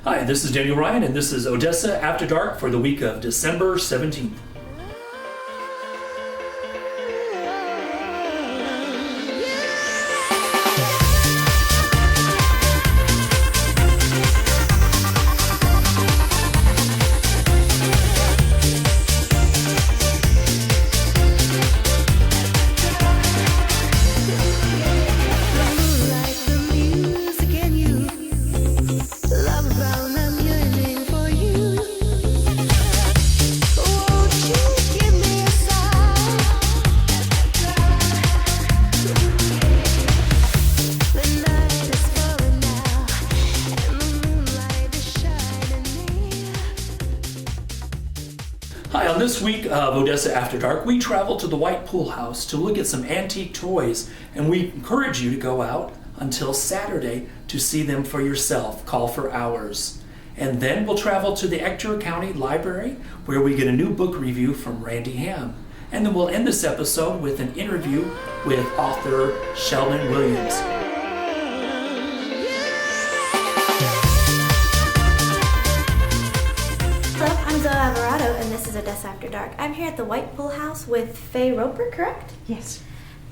Hi, this is Daniel Ryan, and this is Odessa After Dark for the week of December 17th. Hi, on this week of Odessa After Dark, we travel to the White Poole House to look at some antique toys, and we encourage you to go out until Saturday to see them for yourself. Call for hours. And then we'll travel to the Ector County Library, where we get a new book review from Randy Ham. And then we'll end this episode with an interview with author Shelton Williams. I'm Zoe Alvarado, and this is Odessa After Dark. I'm here at the White Poole House with Faye Roper, correct? Yes.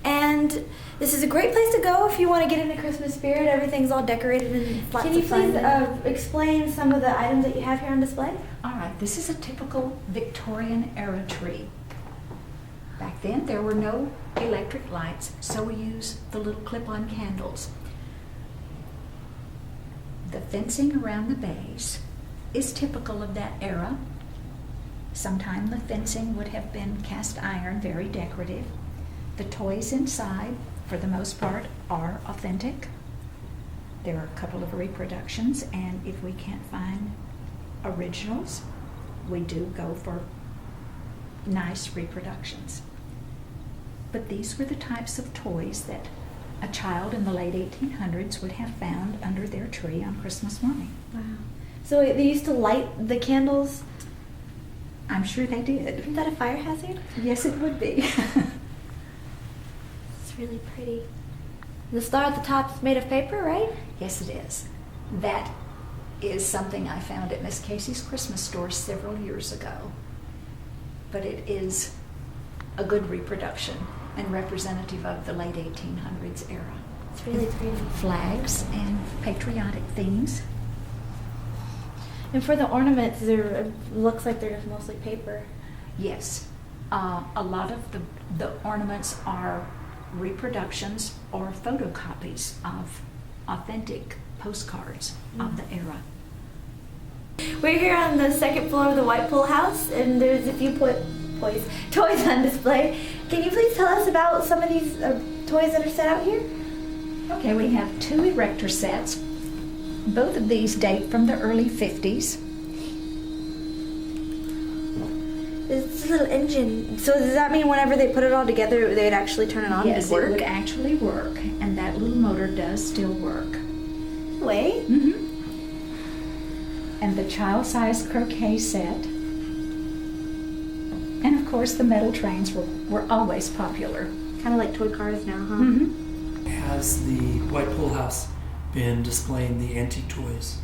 And this is a great place to go if you want to get into Christmas spirit. Everything's all decorated and lots Can you of fun. please Explain some of the items that you have here on display? All right, this is a typical Victorian era tree. Back then, there were no electric lights, so we use the little clip-on candles. The fencing around the base is typical of that era. Sometime the fencing would have been cast iron, very decorative. The toys inside, for the most part, are authentic. There are a couple of reproductions, and if we can't find originals, we do go for nice reproductions. But these were the types of toys that a child in the late 1800s would have found under their tree on Christmas morning. Wow. So they used to light the candles? I'm sure they did. Isn't that a fire hazard? Yes, it would be. It's really pretty. The star at the top is made of paper, right? Yes, it is. That is something I found at Miss Casey's Christmas store several years ago. But it is a good reproduction and representative of the late 1800s era. It's really pretty. Flags and patriotic themes. And for the ornaments, it looks like they're just mostly paper. Yes. A lot of the ornaments are reproductions or photocopies of authentic postcards of the era. We're here on the second floor of the White Poole House, and there's a few toys on display. Can you please tell us about some of these toys that are set out here? Okay, we have two erector sets. Both of these date from the early 50s. This little engine. So does that mean whenever they put it all together, they would actually turn it on Yes, and work? it would actually work, and that little motor does still work. Wait. Mm-hmm. And the child-sized croquet set. And of course, the metal trains were always popular. Kind of like toy cars now, huh? Mm-hmm. Has the White Poole House been displaying the antique toys?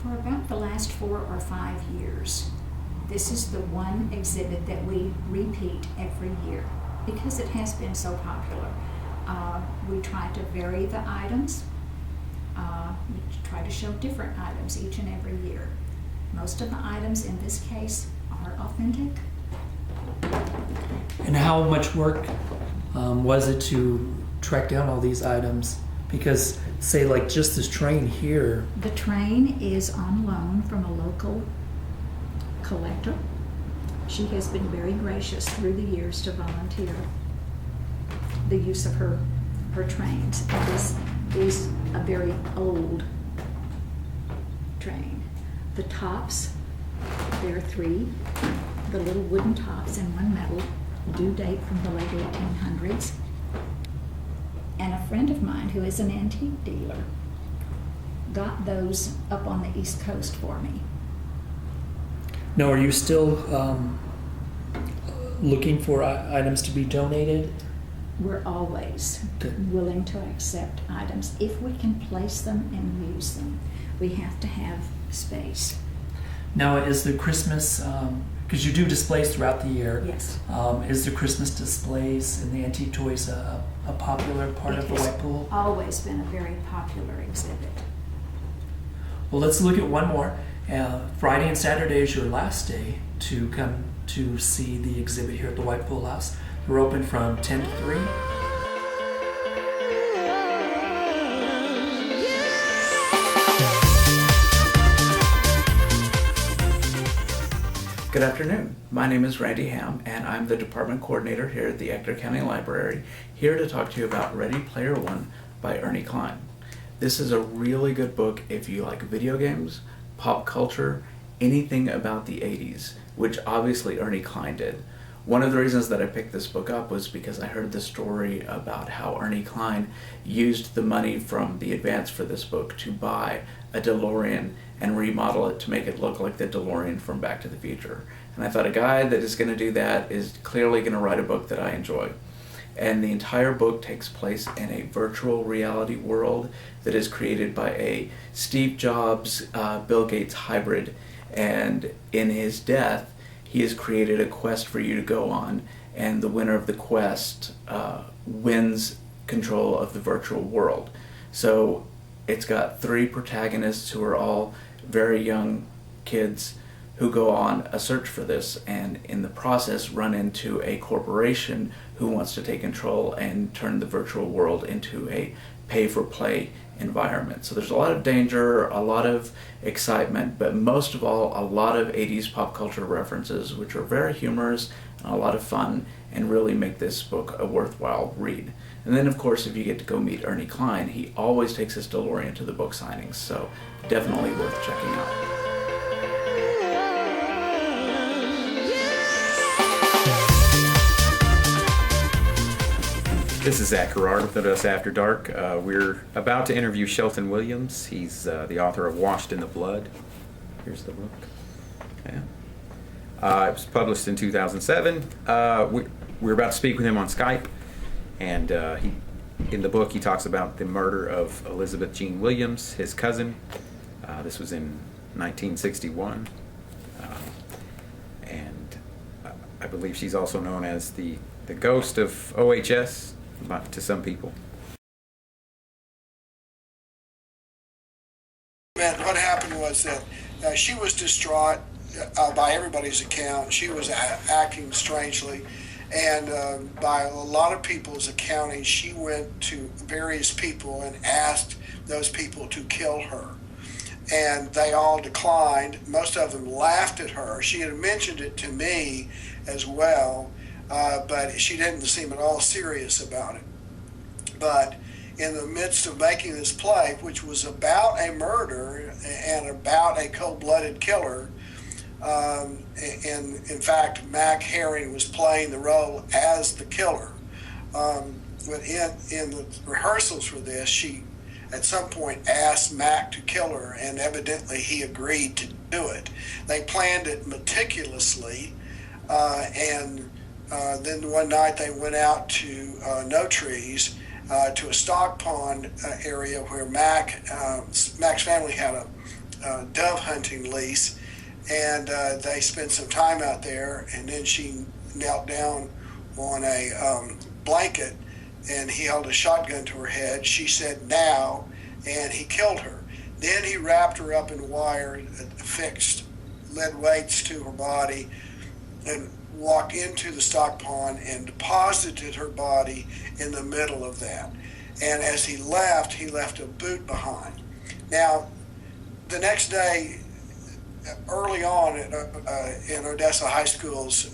For about the last 4 or 5 years. This is the one exhibit that we repeat every year because it has been so popular. We try to vary the items. We try to show different items each and every year. Most of the items in this case are authentic. And how much work was it to track down all these items? Because, say, like just this train here. The train is on loan from a local collector. She has been very gracious through the years to volunteer the use of her trains. And this is a very old train. The tops, there are 3. The little wooden tops and one metal do date from the late 1800s. And a friend of mine who is an antique dealer got those up on the East Coast for me. Now, are you still looking for items to be donated? We're always Good. willing to accept items if we can place them and use them. we have to have space. Now, is the Christmas, because you do displays throughout the year, Yes. Is the Christmas displays and the antique toys a popular part of the White Pool? Always been a very popular exhibit. Well, let's look at one more. Friday and Saturday is your last day to come to see the exhibit here at the White Poole House. We're open from 10 to 3. Good afternoon. My name is Randy Ham, and I'm the department coordinator here at the Ector County Library, here to talk to you about Ready Player One by Ernie Cline. This is a really good book if you like video games, pop culture, anything about the 80s, which obviously Ernie Cline did. One of the reasons that I picked this book up was because I heard the story about how Ernie Cline used the money from the advance for this book to buy a DeLorean and remodel it to make it look like the DeLorean from Back to the Future. And I thought a guy that is going to do that is clearly going to write a book that I enjoy. And the entire book takes place in a virtual reality world that is created by a Steve Jobs, Bill Gates hybrid. And in his death, he has created a quest for you to go on, and the winner of the quest wins control of the virtual world. So it's got 3 protagonists who are all very young kids who go on a search for this, and in the process run into a corporation who wants to take control and turn the virtual world into a pay-for-play environment. So there's a lot of danger, a lot of excitement, but most of all, a lot of 80s pop culture references, which are very humorous and a lot of fun, and really make this book a worthwhile read. And then, of course, if you get to go meet Ernie Cline, he always takes his DeLorean to the book signings, so definitely worth checking out. This is Zach Gerard with Odessa After Dark. We're about to interview Shelton Williams. He's the author of Washed in the Blood. Here's the book. Yeah. It was published in 2007. We're about to speak with him on Skype, and in the book he talks about the murder of Elizabeth Jean Williams, his cousin. This was in 1961, and I believe she's also known as the Ghost of OHS to some people. What happened was that she was distraught by everybody's account. She was acting strangely, and by a lot of people's accounting, she went to various people and asked those people to kill her. And they all declined. Most of them laughed at her. She had mentioned it to me as well, but she didn't seem at all serious about it. But in the midst of making this play, which was about a murder and about a cold-blooded killer, and in fact, Mac Herring was playing the role as the killer. But in the rehearsals for this, she at some point asked Mac to kill her, and evidently he agreed to do it. They planned it meticulously, and then one night they went out to No Trees, to a stock pond area where Mac's family had a dove hunting lease, and they spent some time out there, and then she knelt down on a blanket, and he held a shotgun to her head. She said, "Now," and he killed her. Then he wrapped her up in wire, affixed lead weights to her body, and walked into the stock pond and deposited her body in the middle of that. And as he left a boot behind. Now, the next day, early on in Odessa High School's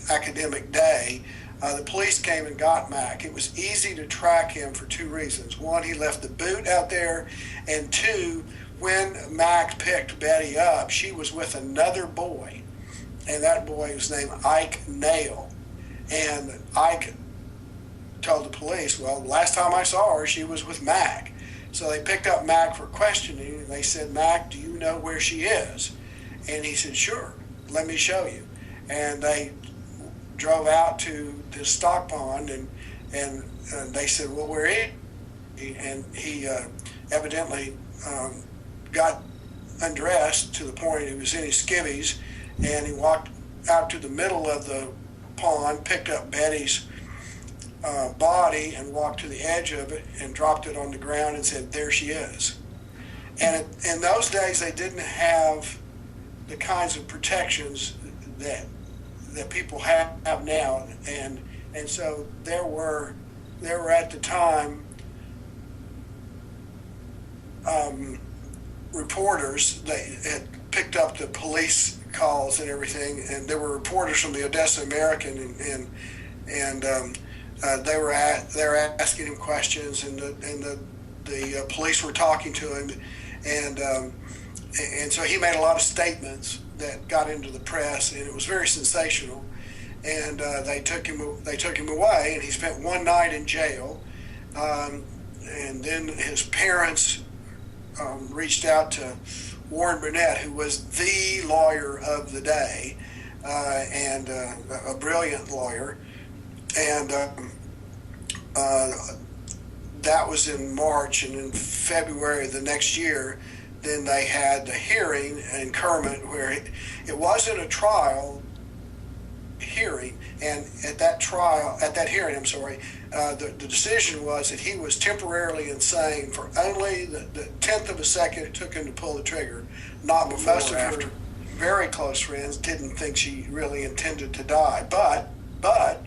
academic day, the police came and got Mac. It was easy to track him for 2 reasons. One, he left the boot out there, and 2, when Mac picked Betty up, she was with another boy, and that boy was named Ike Nail. And Ike told the police, well, last time I saw her, she was with Mac. So they picked up Mac for questioning, and they said, "Mac, do you know where she is?" And he said, "Sure, let me show you." And they drove out to the stock pond, and they said, "Well, where is he?" And he evidently got undressed to the point he was in his skivvies, and he walked out to the middle of the pond, picked up Betty's body and walked to the edge of it and dropped it on the ground and said, "There she is." And in those days, they didn't have the kinds of protections that people have now, and so there were at the time reporters. They had picked up the police calls and everything, and there were reporters from the Odessa American, and they were asking him questions, and the police were talking to him, and so he made a lot of statements that got into the press, and it was very sensational. And they took him away, and he spent one night in jail. And then his parents reached out to Warren Burnett, who was the lawyer of the day, and a brilliant lawyer. And that was in March, and in February of the next year, then they had the hearing in Kermit, where it wasn't a trial hearing, and at that hearing, the decision was that he was temporarily insane for only the 10th of a second it took him to pull the trigger, not before. Most of her very close friends didn't think she really intended to die, but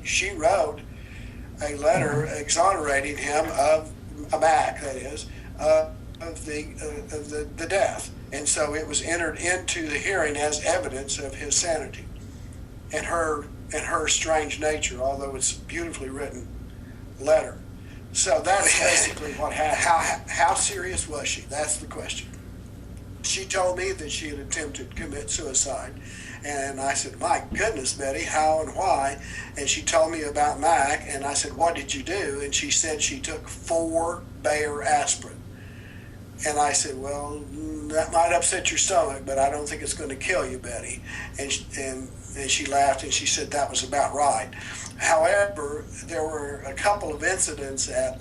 she wrote a letter exonerating him of Mac, that is, of the death, and so it was entered into the hearing as evidence of his sanity and her strange nature, although it's a beautifully written letter. So that's basically what happened. How serious was she? That's the question. She told me that she had attempted to commit suicide, and I said, "My goodness, Betty, how and why?" And she told me about Mac, and I said, "What did you do?" And she said she took 4 Bayer aspirin. And I said, "Well, that might upset your stomach, but I don't think it's going to kill you, Betty." And she laughed, and she said that was about right. However, there were a couple of incidents at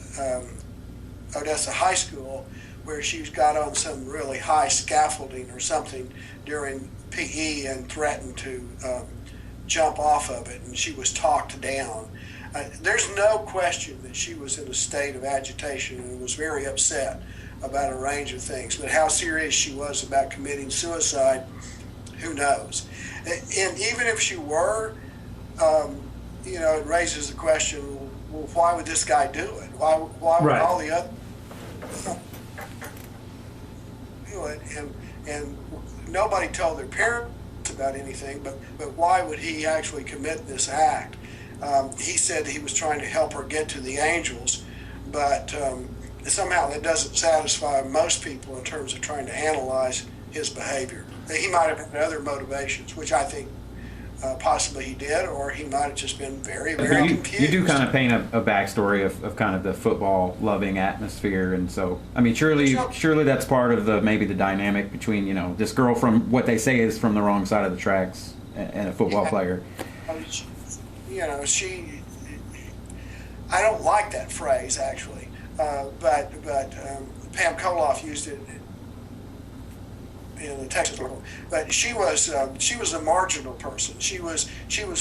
Odessa High School where she got on some really high scaffolding or something during PE and threatened to jump off of it, and she was talked down. There's no question that she was in a state of agitation and was very upset about a range of things, but how serious she was about committing suicide, who knows? And even if she were, it raises the question, well, why would this guy do it? Why would Right. all the other do it? And nobody told their parents about anything, but why would he actually commit this act? He said he was trying to help her get to the angels, but somehow that doesn't satisfy most people in terms of trying to analyze his behavior. He might have had other motivations, which I think possibly he did, or he might have just been very, very confused. You do kind of paint a backstory of kind of the football-loving atmosphere, and so, I mean, surely that's part of maybe the dynamic between, this girl from what they say is from the wrong side of the tracks and a football player. I don't like that phrase, actually. But Pam Koloff used it in the Texas article. But she was a marginal person. She was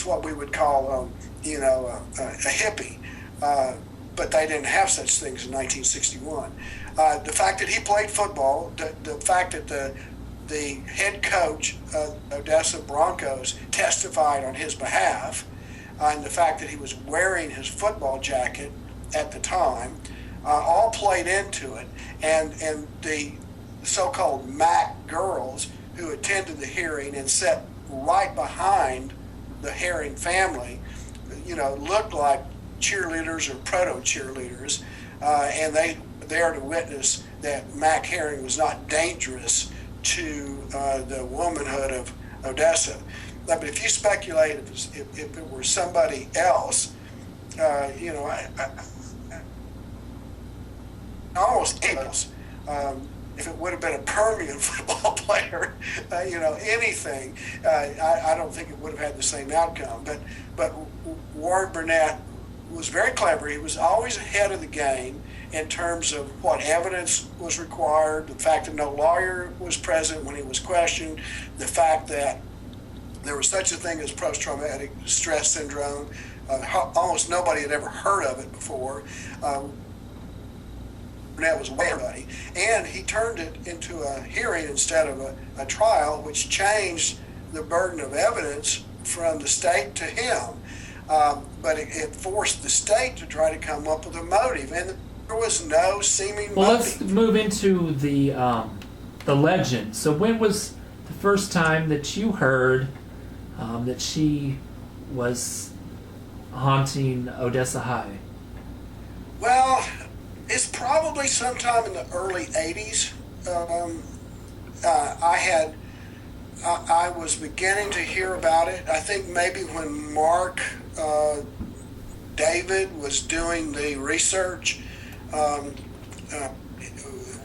what we would call a hippie. But they didn't have such things in 1961. The fact that he played football, the fact that the head coach of Odessa Broncos testified on his behalf, and the fact that he was wearing his football jacket at the time, all played into it, and the so-called MAC girls who attended the hearing and sat right behind the Herring family, looked like cheerleaders or proto-cheerleaders, and they there to witness that Mac Herring was not dangerous to the womanhood of Odessa. But if you speculate if it were somebody else, almost else. If it would have been a Permian football player, anything, I don't think it would have had the same outcome. But Warren Burnett was very clever. He was always ahead of the game, in terms of what evidence was required, the fact that no lawyer was present when he was questioned, the fact that there was such a thing as post-traumatic stress syndrome. Almost nobody had ever heard of it before. That was everybody. And he turned it into a hearing instead of a trial, which changed the burden of evidence from the state to him. But it forced the state to try to come up with a motive, and there was no seeming Well, motive. let's move into the legend. So when was the first time that you heard that she was haunting Odessa High? Well, it's probably sometime in the early 80s. I was beginning to hear about it. I think maybe when Mark David was doing the research,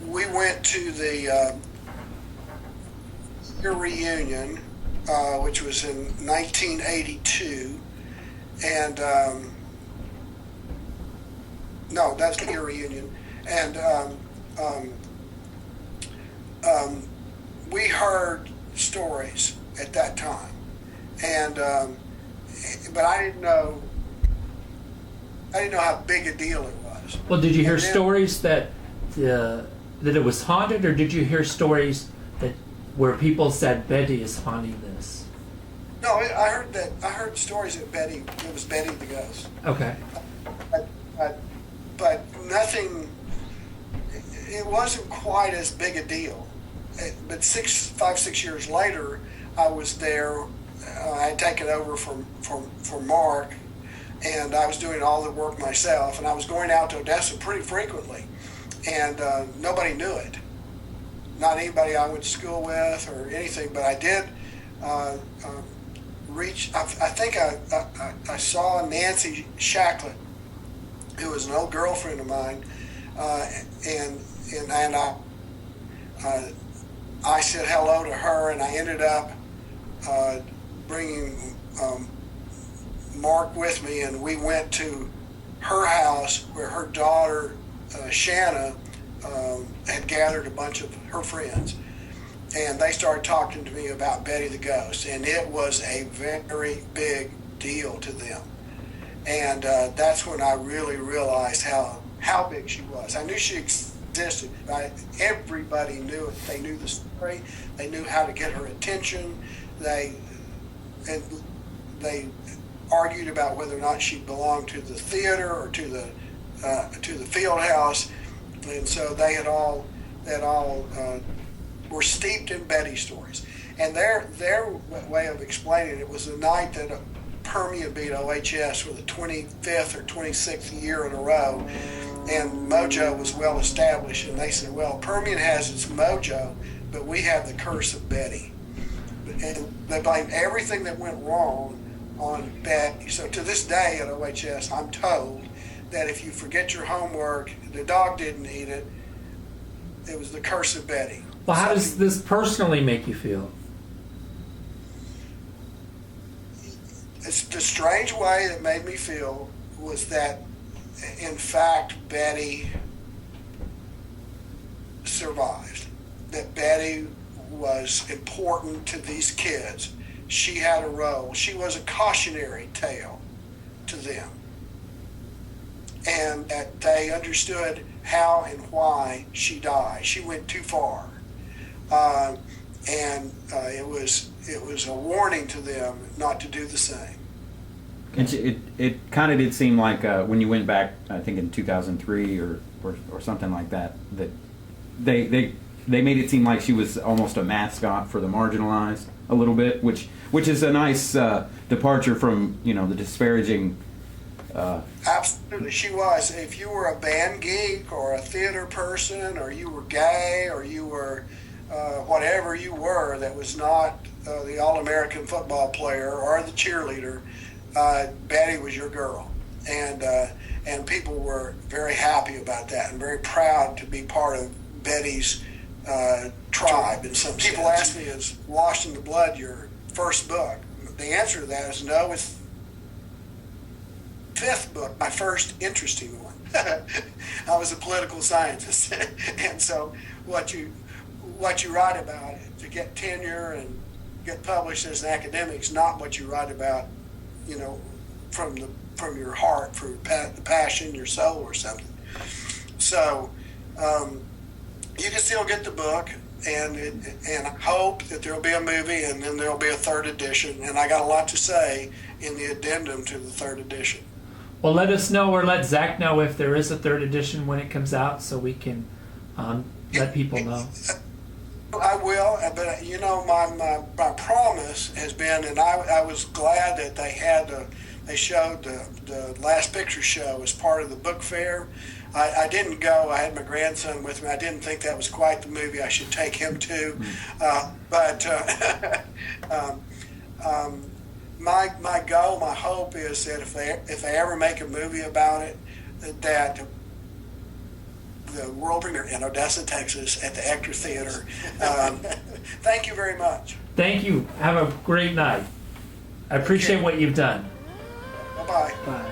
we went to the reunion, which was in 1982, and no, that's the reunion, and we heard stories at that time, and but I didn't know how big a deal it was. Well, did you hear And then- stories that it was haunted, or did you hear stories that where people said Betty is haunting this? No, I heard stories that it was Betty the ghost. Okay. But nothing. It wasn't quite as big a deal. But 6 years later, I was there. I had taken over from Mark, and I was doing all the work myself. And I was going out to Odessa pretty frequently, and nobody knew it. Not anybody I went to school with or anything. But I did reach. I think I saw Nancy Shacklett, who was an old girlfriend of mine, and I said hello to her, and I ended up bringing Mark with me, and we went to her house where her daughter Shanna had gathered a bunch of her friends, and they started talking to me about Betty the Ghost, and it was a very big deal to them. And that's when I really realized how big she was. I knew she existed. Everybody knew it. They knew the story. They knew how to get her attention. They argued about whether or not she belonged to the theater or to the field house. And so they all were steeped in Betty stories. And their way of explaining it was the night that Permian beat OHS for the 25th or 26th year in a row, and mojo was well established, and they said, well, Permian has its mojo, but we have the curse of Betty. And they blamed everything that went wrong on Betty. So to this day at OHS, I'm told that if you forget your homework, the dog didn't eat it, it was the curse of Betty. Well, how does this personally make you feel? It's the strange way that made me feel was that, in fact, Betty survived. That Betty was important to these kids. She had a role. She was a cautionary tale to them. And that they understood how and why she died. She went too far. It was a warning to them not to do the same. And it kind of did seem like when you went back, I think in 2003 or something like that, that they made it seem like she was almost a mascot for the marginalized a little bit, which is a nice departure from the disparaging. Absolutely, she was. If you were a band geek or a theater person, or you were gay, or you were whatever you were that was not the All-American football player or the cheerleader, Betty was your girl, and people were very happy about that and very proud to be part of Betty's tribe. In some people ask me, "Is Washed in the Blood your first book?" The answer to that is no. It's fifth book, my first interesting one. I was a political scientist, and so what you write about to get tenure and get published as an academic is not what you write about, from your heart, for the passion, your soul, or something. So you can still get the book, and I hope that there'll be a movie, and then there'll be a third edition. And I got a lot to say in the addendum to the third edition. Well, let us know, or let Zach know if there is a third edition when it comes out, so we can let people know. I will, but my promise has been, and I was glad that they showed the Last Picture Show as part of the book fair. I didn't go. I had my grandson with me. I didn't think that was quite the movie I should take him to. My goal, my hope is that if they ever make a movie about it, that the world premiere in Odessa, Texas, at the Ector Theater. Thank you very much. Thank you. Have a great night. I appreciate what you've done. Bye-bye. Bye.